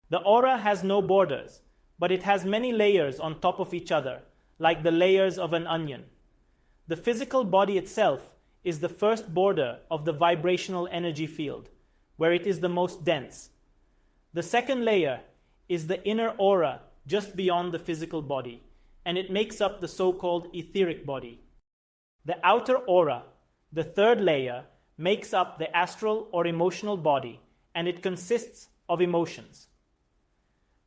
The aura has no borders, but it has many layers on top of each other, like the layers of an onion. The physical body itself is the first border of the vibrational energy field, where it is the most dense. The second layer is the inner aura just beyond the physical body, and it makes up the so-called etheric body. The outer aura, the third layer, makes up the astral or emotional body, and it consists of emotions.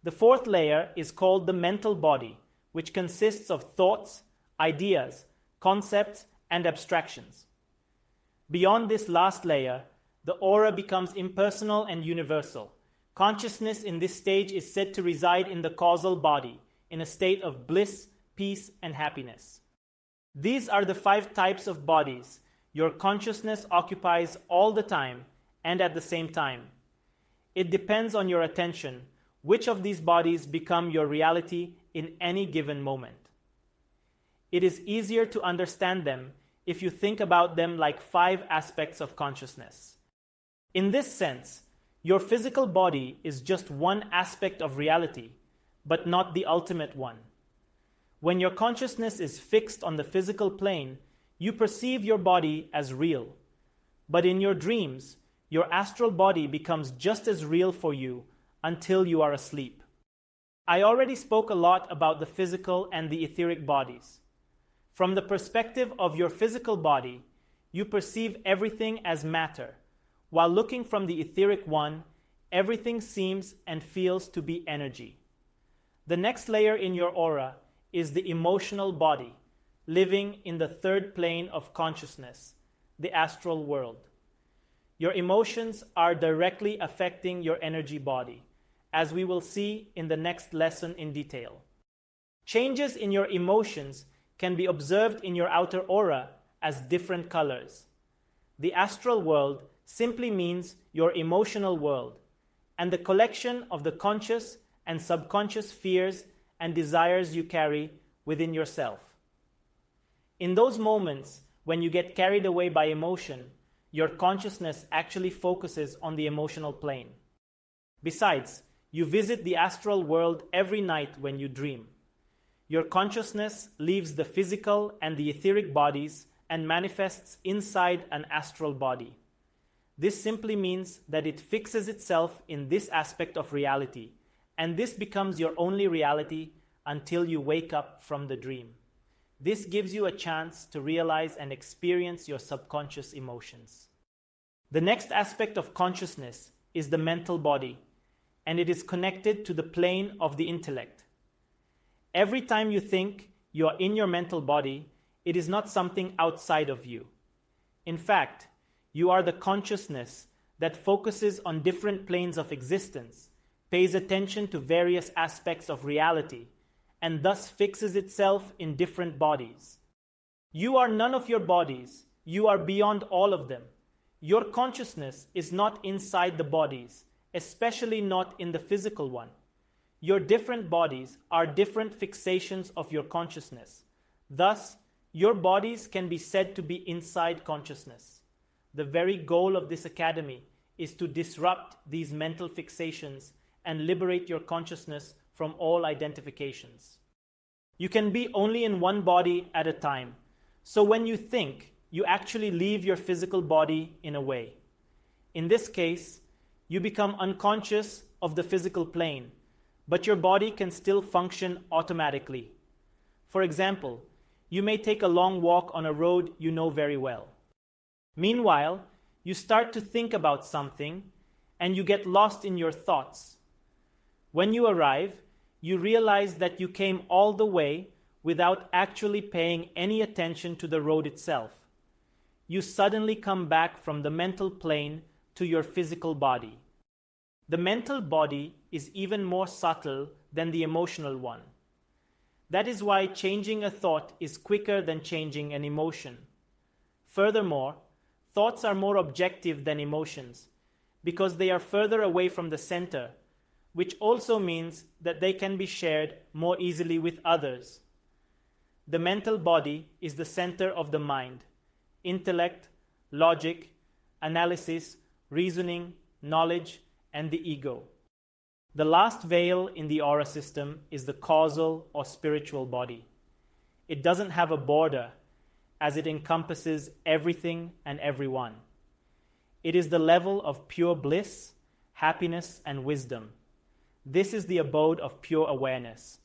The fourth layer is called the mental body, which consists of thoughts, ideas, concepts, and abstractions. Beyond this last layer, the aura becomes impersonal and universal. Consciousness in this stage is said to reside in the causal body, in a state of bliss, peace, and happiness. These are the 5 types of bodies your consciousness occupies all the time and at the same time. It depends on your attention which of these bodies become your reality in any given moment. It is easier to understand them if you think about them like 5 aspects of consciousness. In this sense, your physical body is just one aspect of reality, but not the ultimate one. When your consciousness is fixed on the physical plane, you perceive your body as real. But in your dreams, your astral body becomes just as real for you until you are asleep. I already spoke a lot about the physical and the etheric bodies. From the perspective of your physical body, you perceive everything as matter, while looking from the etheric one, everything seems and feels to be energy. The next layer in your aura is the emotional body, living in the third plane of consciousness, the astral world. Your emotions are directly affecting your energy body, as we will see in the next lesson in detail. Changes in your emotions can be observed in your outer aura as different colors. The astral world simply means your emotional world, and the collection of the conscious and subconscious fears and desires you carry within yourself. In those moments when you get carried away by emotion, your consciousness actually focuses on the emotional plane. Besides, you visit the astral world every night when you dream. Your consciousness leaves the physical and the etheric bodies and manifests inside an astral body. This simply means that it fixes itself in this aspect of reality, and this becomes your only reality until you wake up from the dream. This gives you a chance to realize and experience your subconscious emotions. The next aspect of consciousness is the mental body, and it is connected to the plane of the intellect. Every time you think you are in your mental body, it is not something outside of you. In fact, you are the consciousness that focuses on different planes of existence, pays attention to various aspects of reality, and thus fixes itself in different bodies. You are none of your bodies. You are beyond all of them. Your consciousness is not inside the bodies, especially not in the physical one. Your different bodies are different fixations of your consciousness. Thus, your bodies can be said to be inside consciousness. The very goal of this academy is to disrupt these mental fixations and liberate your consciousness from all identifications. You can be only in one body at a time. So when you think, you actually leave your physical body in a way. In this case, you become unconscious of the physical plane, but your body can still function automatically. For example, you may take a long walk on a road you know very well. Meanwhile, you start to think about something and you get lost in your thoughts. When you arrive, you realize that you came all the way without actually paying any attention to the road itself. You suddenly come back from the mental plane to your physical body. The mental body is even more subtle than the emotional one. That is why changing a thought is quicker than changing an emotion. Furthermore, thoughts are more objective than emotions because they are further away from the center, which also means that they can be shared more easily with others. The mental body is the center of the mind, intellect, logic, analysis, reasoning, knowledge, and the ego. The last veil in the aura system is the causal or spiritual body. It doesn't have a border, as it encompasses everything and everyone. It is the level of pure bliss, happiness, and wisdom. This is the abode of pure awareness,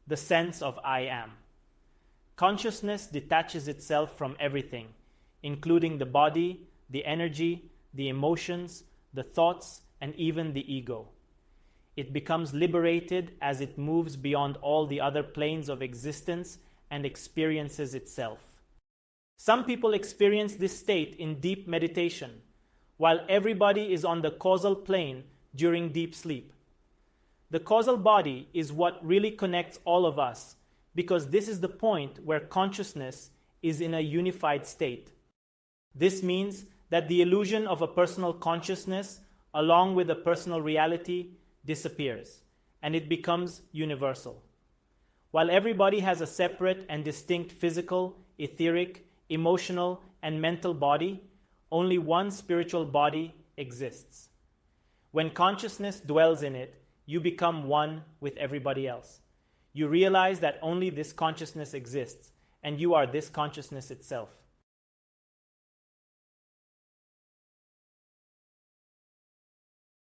the sense of I am. Consciousness detaches itself from everything, including the body, the energy, the emotions, the thoughts, and even the ego. It becomes liberated as it moves beyond all the other planes of existence and experiences itself. Some people experience this state in deep meditation, while everybody is on the causal plane during deep sleep. The causal body is what really connects all of us, because this is the point where consciousness is in a unified state. This means that the illusion of a personal consciousness, along with a personal reality, disappears, and it becomes universal. While everybody has a separate and distinct physical, etheric, emotional, and mental body, only one spiritual body exists. When consciousness dwells in it, you become one with everybody else. You realize that only this consciousness exists, and you are this consciousness itself.